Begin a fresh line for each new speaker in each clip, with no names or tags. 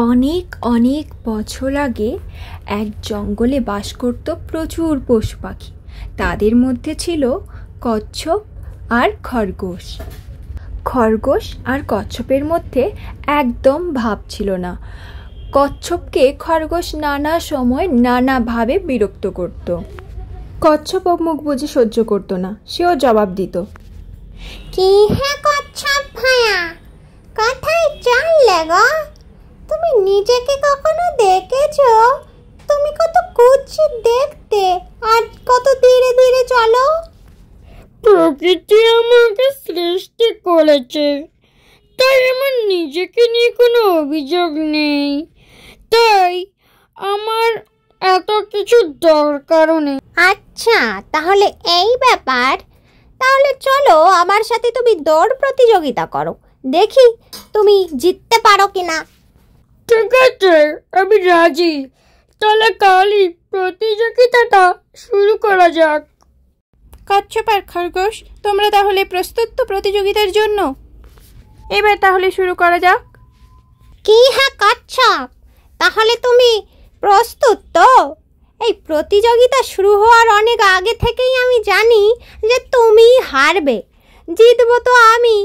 অনেক অনেক বছর আগে এক জঙ্গলে বাস করত প্রচুর পশু পাখি। তাদের মধ্যে ছিল কচ্ছপ আর খরগোশ। খরগোশ আর কচ্ছপের মধ্যে একদম ভাব ছিল না। কচ্ছপকে খরগোশ নানা সময় নানাভাবে বিরক্ত করত। কচ্ছপ মুখ বুঝে সহ্য করত না, সেও জবাব দিত,
কি হে কচ্ছপ ভাইয়া, কোথায় চললে গো? তুমি নিজেকে কখনো দেখেছো? তুমি কত কুৎসিত দেখতে, আর কত ধীরে ধীরে চলো।
প্রকৃতি আমাকে সৃষ্টি করেছে, তাই আমার নিজেকে নিয়ে কোনো অভিযোগ নেই, তাই আমার এত কিছু দরকারও নেই।
আচ্ছা, তাহলে এই ব্যাপার। তাহলে চলো আমার সাথে তুমি দৌড় প্রতিযোগিতা করো, দেখি তুমি জিততে পারো কিনা।
ঠিক আছে, আমি রাজি। তাহলে কালই প্রতিযোগিতাটা শুরু করা যাক।
কচ্ছপ আর খরগোশ, তোমরা তাহলে প্রস্তুত তো প্রতিযোগিতার জন্য? এবার তাহলে শুরু করা যাক।
কি হ্যাঁ কচ্ছপ, তাহলে তুমি প্রস্তুত তো? এই প্রতিযোগিতা শুরু হওয়ার অনেক আগে থেকেই আমি জানি যে তুমি হারবে, জিতবো তো আমি।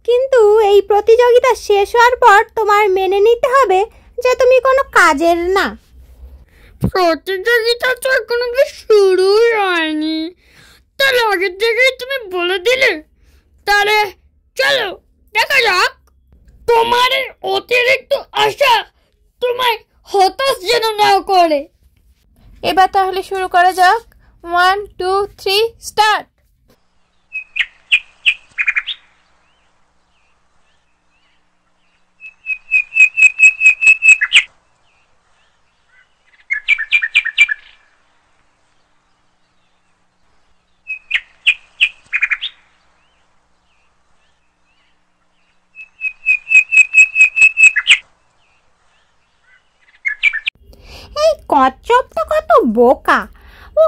কিন্তু এই প্রতিযোগিতা শেষ হওয়ার পর তোমার মেনে নিতে হবে যে তুমি কোনো কাজের না।
প্রতিযোগিতা তো এখনো শুরুই হয়নি, তার আগের থেকেই তুমি বলে দিলে। তাহলে চলো দেখা যাক। তোমার অতিরিক্ত আশা তোমায় হতাশ যেন না করে।
এবার তাহলে শুরু করা যাক। 1 2 3 স্টার্ট।
এই কচ্ছপটা কত বোকা, ও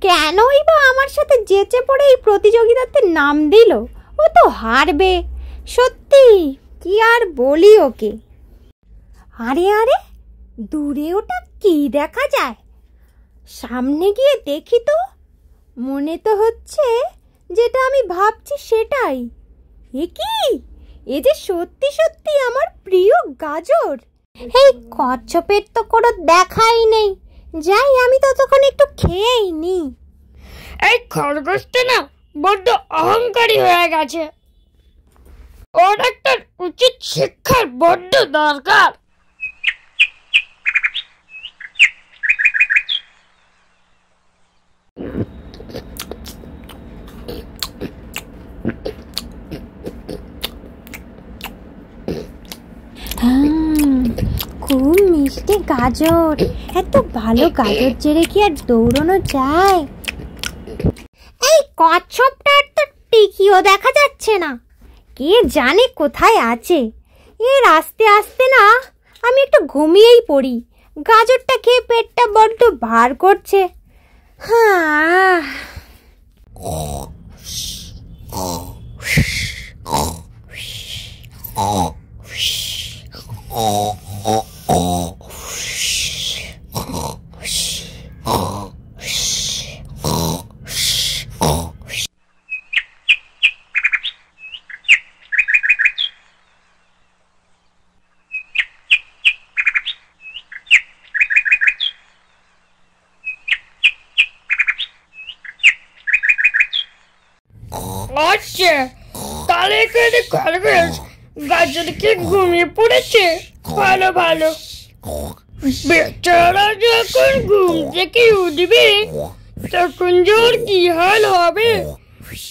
কেনই বা আমার সাথে যেচে পড়ে এই প্রতিযোগিতাতে নাম দিল? ও তো হারবে, সত্যি কি আর বলি ওকে। আরে আরে, দূরে ওটা কি দেখা যায়? সামনে গিয়ে দেখি তো। মনে তো হচ্ছে যেটা আমি ভাবছি সেটাই। এ কি, এ যে সত্যি সত্যি আমার প্রিয় গাজর। এই কচ্ছপের তো কোনো দেখাই নেই, যাই আমি ততক্ষণ একটু খেয়েই নি।
এই খরগোশটা না বড্ড অহংকারী হয়ে গেছে, ওর একটা উচিত শিক্ষার বড্ড দরকার।
খুব মিষ্টি গাজর, এত ভালো গাজর চেড়ে কি আর দৌড়ানো যায়? এই কচ্ছপটার তো টিকিও দেখা যাচ্ছে না, কে জানে কোথায় আছে। এর আস্তে আস্তে না আমি একটু ঘুমিয়েই পড়ি, গাজরটা খেয়ে পেটটা বড্ড ভার করছে। হ্যাঁ,
আচ্ছা, তাহলে এখানে খরগোশ গাজরকে ঘুমিয়ে পড়েছে। ভালো ভালো, বেচারা যখন ঘুম থেকে উঠবে তখন যে ওর কি হাল হবে,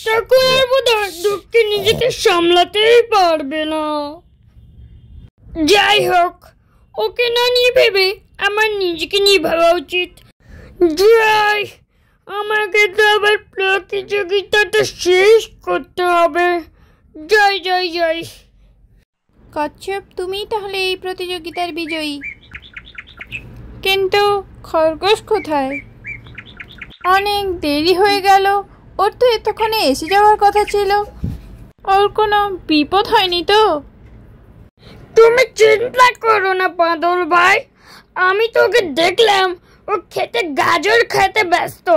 তখন আর বোধহয় দুঃখে নিজেকে সামলাতেই পারবে না। যাই হোক, ওকে না নিয়ে ভেবে আমার নিজেকে নিয়ে ভাবা উচিত। যাই, আমাকে তো আবার প্রতিযোগিতাটা শেষ করতে হবে। যাই যাই যাই।
কচ্ছপ, তুমি তাহলে এই প্রতিযোগিতার বিজয়ী। কিন্তু খরগোশ কোথায়? অনেক দেরি হয়ে গেল, ওর তো এতক্ষণে এসে যাওয়ার কথা ছিল। ওর কোনো বিপদ হয়নি তো?
তুমি চিন্তা করো না বাদল ভাই, আমি তোকে দেখলাম ও গাজর খেতে ব্যস্ত,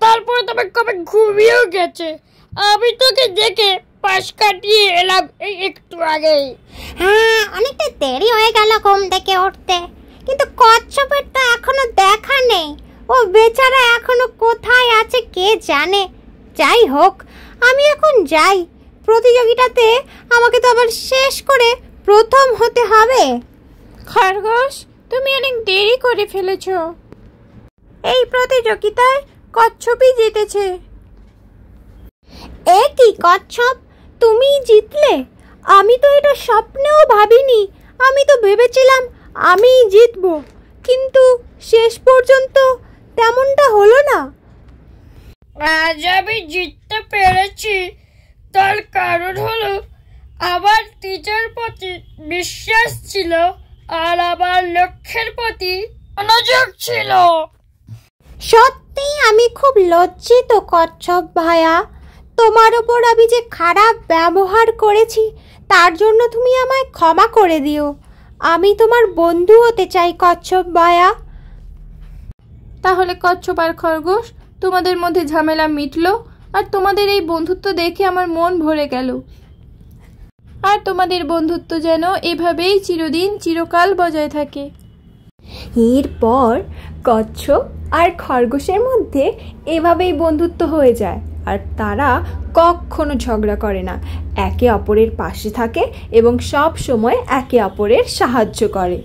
তারপরে তবে কবে ঘুমিয়েও গেছে। আমি তোকে দেখে পাশ কাটিয়ে এলাম এই একটু আগেই।
হ্যাঁ, অনেকটা দেরি হয়ে গেল ঘুম থেকে উঠতে, কিন্তু কচ্ছপের তো এখনো দেখা নেই। ও বেচারা এখনো কোথায় আছে কে জানে। যাই হোক, আমি এখন যাই। প্রতিযোগিতাতে আমাকে তো আবার শেষ করে প্রথম হতে হবে। খরগোশ, তুমি অনেক দেরি করে ফেলেছো। এই প্রতিযোগিতায় কচ্ছপই জিতেছে। এ কি কচ্ছপ, তুমি জিতলে? আমি তো এটা স্বপ্নেও ভাবিনি। আমি তো ভেবেছিলাম আমিই জিতবো, কিন্তু শেষ পর্যন্ত তেমনটা হলো না।
আজ আমি জিততে পেরেছি, তার কারণ হলো আমার টিচার প্রতি বিশ্বাস ছিল আর আমার লক্ষ্যের প্রতি মনোযোগ ছিল।
সত্যি আমি খুব লজ্জিত কচ্ছপ ভাইয়া। তোমার ওপর আমি যে খারাপ ব্যবহার করেছি তার জন্য তুমি আমায় ক্ষমা করে দিও। আমি তোমার বন্ধু হতে চাই কচ্ছপ ভাইয়া।
তাহলে কচ্ছপ আর খরগোশ, তোমাদের মধ্যে ঝামেলা মিটলো, আর তোমাদের এই বন্ধুত্ব দেখে আমার মন ভরে গেল। আর তোমাদের বন্ধুত্ব যেন এভাবেই চিরদিন চিরকাল বজায় থাকে। এরপর কচ্ছপ আর খরগোশের মধ্যে এভাবেই বন্ধুত্ব হয়ে যায়, আর তারা কখনো ঝগড়া করে না, একে অপরের পাশে থাকে এবং সব সময় একে অপরের সাহায্য করে।